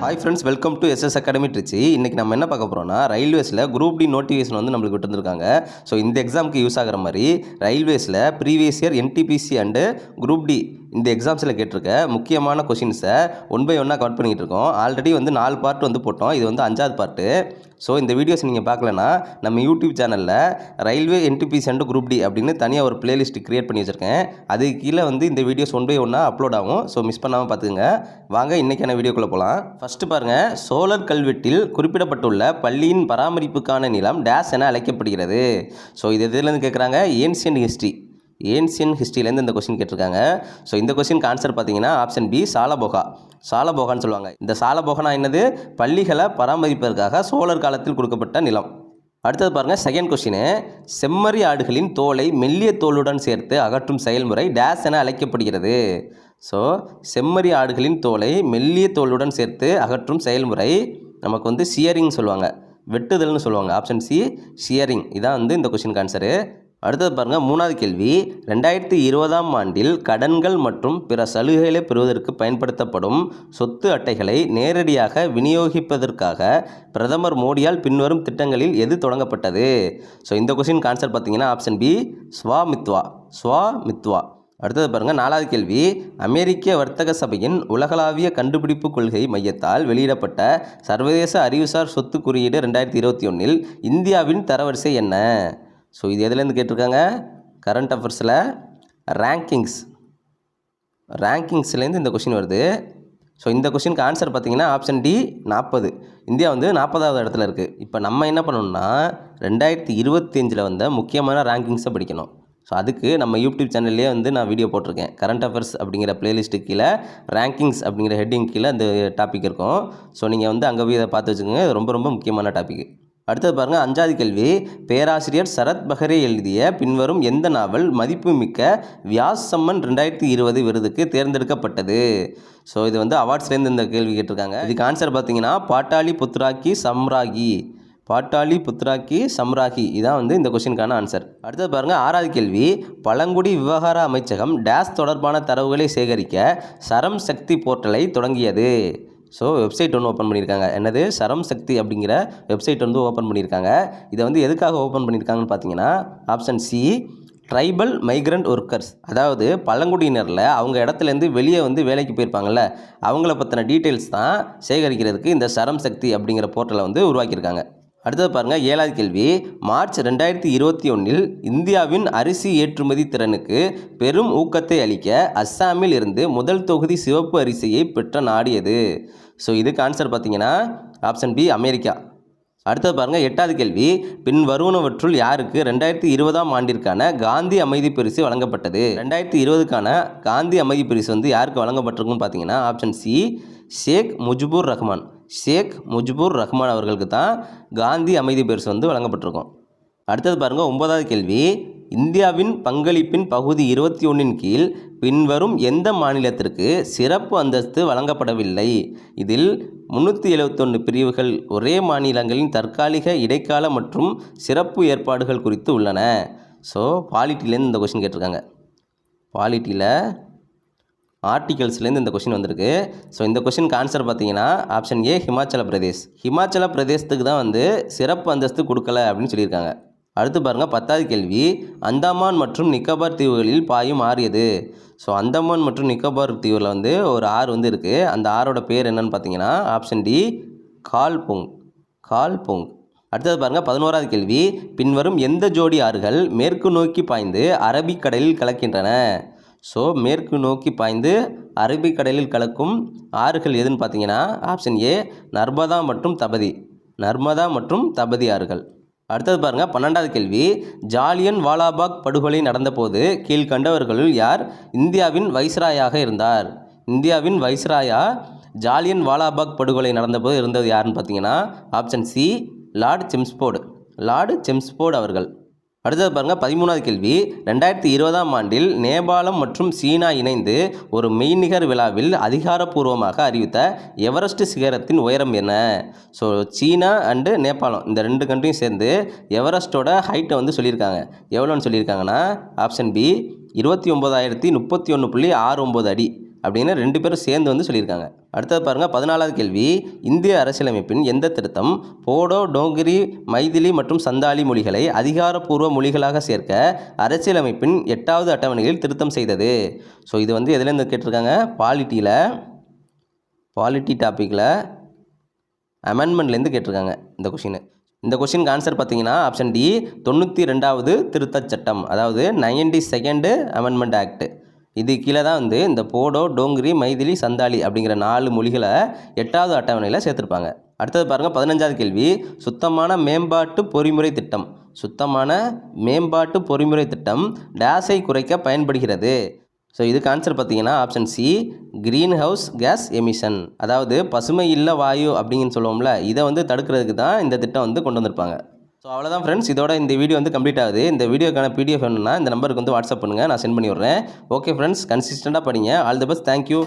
Hi friends, welcome to SS academy Trichy. இன்றைக்கி நம்ம என்ன பார்க்க போகிறோம்னா, ரயில்வேஸில் குரூப் டி நோட்டிஃபிகேஷன் வந்து நம்மளுக்கு விட்டுருந்துருக்காங்க. ஸோ இந்த எக்ஸாமுக்கு யூஸ் ஆகிற மாதிரி ரயில்வேஸில் previous year NTPC and group D இந்த எக்ஸாம்ஸில் கேட்டிருக்க முக்கியமான கொஷின்ஸை ஒன் பை ஒன்னாக கவர் பண்ணிகிட்டு இருக்கோம். ஆல்ரெடி வந்து 4 பார்ட் வந்து போட்டோம். இது வந்து 5வது பார்ட்டு. ஸோ இந்த வீடியோஸ் நீங்கள் பார்க்கலன்னா நம்ம யூடியூப் சேனலில் railway NTPC and group D அப்படின்னு தனியாக ஒரு பிளேலிஸ்ட் க்ரியேட் பண்ணி வச்சுருக்கேன். அதுக்கு கீழே வந்து இந்த வீடியோஸ் ஒன் பை ஒன்னாக அப்லோட் ஆகும். ஸோ மிஸ் பண்ணாமல் பார்த்துக்குங்க. வாங்க இன்றைக்கான வீடியோக்குள்ளே போகலாம். ஃபஸ்ட்டு பாருங்கள், சோழர் கல்வெட்டில் குறிப்பிடப்பட்டுள்ள பள்ளியின் பராமரிப்புக்கான நிலம் டேஸ் என அழைக்கப்படுகிறது. ஸோ இது எதுலேருந்து கேட்குறாங்க? ஏன்சியன் ஹிஸ்ட்ரியிலேருந்து இந்த கொஸ்டின் கேட்டிருக்காங்க. ஸோ இந்த கொஸ்டினுக்கு ஆன்சர் பார்த்தீங்கன்னா ஆப்ஷன் பி, சாலபோகான்னு சொல்லுவாங்க. இந்த சாலபோகனா என்னது? பள்ளிகளை பராமரிப்பதற்காக சோழர் காலத்தில் கொடுக்கப்பட்ட நிலம். அடுத்தது பாருங்கள், செகண்ட் கொஸ்டின். செம்மறி ஆடுகளின் தோலை மெல்லிய தோலுடன் சேர்த்து அகற்றும் செயல்முறை டேஸ் என அழைக்கப்படுகிறது. ஸோ செம்மறி ஆடுகளின் தோலை மெல்லிய தோலுடன் சேர்த்து அகற்றும் செயல்முறை நமக்கு வந்து சியரிங் சொல்லுவாங்க, வெட்டுதல்னு சொல்லுவாங்க. Option C, cheering. இதான் வந்து இந்த கொஸ்டினுக்கு ஆன்சரு. அடுத்தது பாருங்கள், 3வது கேள்வி. 2020ஆம் ஆண்டில் கடன்கள் மற்றும் பிற சலுகைகளை பெறுவதற்கு பயன்படுத்தப்படும் சொத்து அட்டைகளை நேரடியாக விநியோகிப்பதற்காக பிரதமர் மோடியால் பின்வரும் திட்டங்களில் எது தொடங்கப்பட்டது? ஸோ இந்த கொஸ்டினுக்கு ஆன்சர் பார்த்தீங்கன்னா ஆப்ஷன் பி, ஸ்வாமித்வா. அடுத்தது பாருங்கள், 4வது கேள்வி. அமெரிக்க வர்த்தக சபையின் உலகளாவிய கண்டுபிடிப்பு கொள்கை மையத்தால் வெளியிடப்பட்ட சர்வதேச அறிவுசார் சொத்து குறியீடு 2021இல் இந்தியாவின் தரவரிசை என்ன? ஸோ இது எதுலேருந்து கேட்டிருக்காங்க? கரண்ட் அஃபேர்ஸில் ரேங்கிங்ஸ்லேருந்து இந்த கொஷின் வருது. ஸோ இந்த கொஷினுக்கு ஆன்சர் பார்த்தீங்கன்னா ஆப்ஷன் டி, 40. இந்தியா வந்து 40வது இடத்துல இருக்குது. இப்போ நம்ம என்ன பண்ணணும்னா 2025 வந்த முக்கியமான ரேங்கிங்ஸை படிக்கணும். ஸோ அதுக்கு நம்ம யூடியூப் சேனல்லே வந்து நான் வீடியோ போட்டிருக்கேன். கரண்ட் அஃபேர்ஸ் அப்படிங்கிற பிளேலிஸ்ட்டு கீழே ரேங்கிங்ஸ் அப்படிங்கிற ஹெட்டிங் கீழே அந்த டாபிக் இருக்கும். ஸோ நீங்கள் வந்து அங்கே போய் இதை பார்த்து வச்சுக்கோங்க. இது ரொம்ப ரொம்ப முக்கியமான டாபிக். அடுத்தது பாருங்கள், 5வது கேள்வி. பேராசிரியர் சரத் பஹரே எழுதிய பின்வரும் எந்த நாவல் மதிப்புமிக்க வியாசம்மன் 2020 விருதுக்கு தேர்ந்தெடுக்கப்பட்டது? ஸோ இது வந்து அவார்ட்ஸ்லேருந்து இந்த கேள்வி கேட்டிருக்காங்க. இதுக்கு ஆன்சர் பார்த்தீங்கன்னா பாட்டாளி புத்ராக்கி சம்ராகி. இதான் வந்து இந்த கொஸ்டினுக்கான ஆன்சர். அடுத்தது பாருங்கள், 6வது கேள்வி. பழங்குடி விவகார அமைச்சகம் டேஸ் தொடர்பான தரவுகளை சேகரிக்க சரம் சக்தி போர்ட்டலை தொடங்கியது. ஸோ வெப்சைட் ஒன்று ஓப்பன் பண்ணியிருக்காங்க. என்னது? சரம் சக்தி அப்படிங்கிற வெப்சைட் வந்து ஓப்பன் பண்ணியிருக்காங்க. இதை வந்து எதுக்காக ஓப்பன் பண்ணியிருக்காங்கன்னு பார்த்தீங்கன்னா option C, tribal migrant workers. அதாவது பழங்குடியினரில் அவங்க இடத்துலேருந்து வெளியே வந்து வேலைக்கு போயிருப்பாங்கள்ல, அவங்கள பற்றின டீட்டெயில்ஸ் தான் சேகரிக்கிறதுக்கு இந்த சரம் சக்தி அப்படிங்கிற போர்ட்டலை வந்து உருவாக்கியிருக்காங்க. அடுத்தது பாருங்கள், 7வது கேள்வி. மார்ச் 2021இல் இந்தியாவின் அரிசி ஏற்றுமதி திறனுக்கு பெரும் ஊக்கத்தை அளிக்க அஸ்ஸாமில் இருந்து முதல் தொகுதி சிவப்பு அரிசியை பெற்ற நாடு எது? ஸோ இதுக்கு ஆன்சர் பார்த்தீங்கன்னா ஆப்ஷன் பி, அமெரிக்கா. அடுத்தது பாருங்கள், 8வது கேள்வி. பின் வருவனவற்றுள் யாருக்கு 2020ஆம் ஆண்டிற்கான காந்தி அமைதி பரிசு வழங்கப்பட்டது? 2020க்கான காந்தி அமைதி பரிசு வந்து யாருக்கு வழங்கப்பட்டிருக்குன்னு பார்த்தீங்கன்னா ஆப்ஷன் சி, ஷேக் முஜிபுர் ரஹ்மான் அவர்களுக்கு தான் காந்தி அமைதி பரிசு வந்து வழங்கப்பட்டிருக்கும். அடுத்தது பாருங்கள், 9வது கேள்வி. இந்தியாவின் பங்களிப்பின் பகுதி 21இன் கீழ் பின்வரும் எந்த மாநிலத்திற்கு சிறப்பு அந்தஸ்து வழங்கப்படவில்லை? இதில் 371 பிரிவுகள் ஒரே மாநிலங்களின் தற்காலிக, இடைக்கால மற்றும் சிறப்பு ஏற்பாடுகள் குறித்து உள்ளன. ஸோ பாலிட்டிலேருந்து இந்த கொஸ்டின் கேட்டிருக்காங்க. பாலிட்டியில் ஆர்டிகல்ஸ்லேருந்து இந்த கொஸ்டின் வந்திருக்கு. ஸோ இந்த கொஸ்டினுக்கு ஆன்சர் பார்த்தீங்கன்னா ஆப்ஷன் ஏ, ஹிமாச்சல பிரதேசத்துக்கு தான் வந்து சிறப்பு அந்தஸ்து கொடுக்கல அப்படின்னு சொல்லியிருக்காங்க. அடுத்து பாருங்கள், 10வது கேள்வி. அந்தமான் மற்றும் நிக்கோபார் தீவுகளில் பாயும் ஆறு எது? ஸோ அந்தமான் மற்றும் நிக்கோபார் தீவில் வந்து ஒரு ஆறு வந்து இருக்குது. அந்த ஆரோட பேர் என்னன்னு பார்த்தீங்கன்னா ஆப்ஷன் டி, கால்போங். அடுத்தது பாருங்கள், 11வது கேள்வி. பின்வரும் எந்த ஜோடி ஆறுகள் மேற்கு நோக்கி பாய்ந்து அரபிக்கடலில் கலக்கின்றன? ஸோ மேற்கு நோக்கி பாய்ந்து அரபிக்கடலில் கலக்கும் ஆறுகள் எதுன்னு பார்த்தீங்கன்னா ஆப்ஷன் ஏ, நர்மதா மற்றும் தபதி ஆறுகள். அடுத்தது பாருங்கள், 12வது கேள்வி. ஜாலியன் வாலாபாக் படுகொலை நடந்தபோது கீழ்கண்டவர்களுள் யார் இந்தியாவின் வைஸ்ராயாக இருந்தார்? இந்தியாவின் வைஸ்ராயா ஜாலியன் வாலாபாக் படுகொலை நடந்தபோது இருந்தது யாருன்னு பார்த்தீங்கன்னா ஆப்ஷன் சி, லார்ட் செம்ஸ்போர்ட் அவர்கள். அடுத்தது பாருங்கள், 13வது கேள்வி. 2020ஆம் ஆண்டில் நேபாளம் மற்றும் சீனா இணைந்து ஒரு மெய்நிகர் விழாவில் அதிகாரப்பூர்வமாக அறிவித்த எவரெஸ்ட் சிகரத்தின் உயரம் என்ன? ஸோ சீனா அண்டு நேபாளம் இந்த 2 கண்ட்ரியும் சேர்ந்து எவரெஸ்ட்டோட ஹைட்டை வந்து சொல்லியிருக்காங்க. எவ்வளோன்னு சொல்லியிருக்காங்கன்னா ஆப்ஷன் பி, 29,031.69 அடி. அப்படின்னு 2 பேரும் சேர்ந்து வந்து சொல்லியிருக்காங்க. அடுத்தது பாருங்கள் 14வது கேள்வி. இந்திய அரசியலமைப்பின் எந்த திருத்தம் போடோ, டோங்கிரி, மைதிலி மற்றும் சந்தாலி மொழிகளை அதிகாரப்பூர்வ மொழிகளாக சேர்க்க அரசியலமைப்பின் 8வது அட்டவணையில் திருத்தம் செய்தது? ஸோ இது வந்து எதுலேருந்து கேட்டிருக்காங்க? பாலிட்டி டாப்பிக்கில் அமெண்ட்மெண்ட்லேருந்து கேட்டிருக்காங்க இந்த கொஷினுக்கு ஆன்சர் பார்த்தீங்கன்னா ஆப்ஷன் டி 92வது திருத்தச் சட்டம், அதாவது 92nd அமெண்ட்மெண்ட் ஆக்ட். இது கீழே தான் வந்து இந்த போடோ, டோங்கிரி, மைதிலி, சந்தாலி அப்படிங்கிற 4 மொழிகளை 8வது அட்டவணையில் சேர்த்துருப்பாங்க. அடுத்தது பாருங்கள் 15வது கேள்வி. சுத்தமான மேம்பாட்டு பொறிமுறை திட்டம் டேஸை குறைக்க பயன்படுகிறது? ஸோ இதுக்கு ஆன்சர் பார்த்தீங்கன்னா option C green house case emission, அதாவது பசுமை இல்ல வாயு அப்படின்னு சொல்லுவோம்ல, இதை வந்து தடுக்கிறதுக்கு தான் இந்த திட்டம் வந்து கொண்டு வந்திருப்பாங்க. ஸோ அவ்வளோதான் ஃப்ரெண்ட்ஸ், இதோட இந்த வீடியோ வந்து கம்ப்ளீட் ஆகுது. இந்த வீடியோக்கான PDF வேணும்னா இந்த நம்பருக்கு வந்து வாட்ஸ்அப் பண்ணுங்கள், நான் சென்ட் பண்ணி விட்றேன். ஓகே ஃப்ரெண்ட்ஸ், கன்சிஸ்டண்ட்டாக படிங்க. All the best, thank you.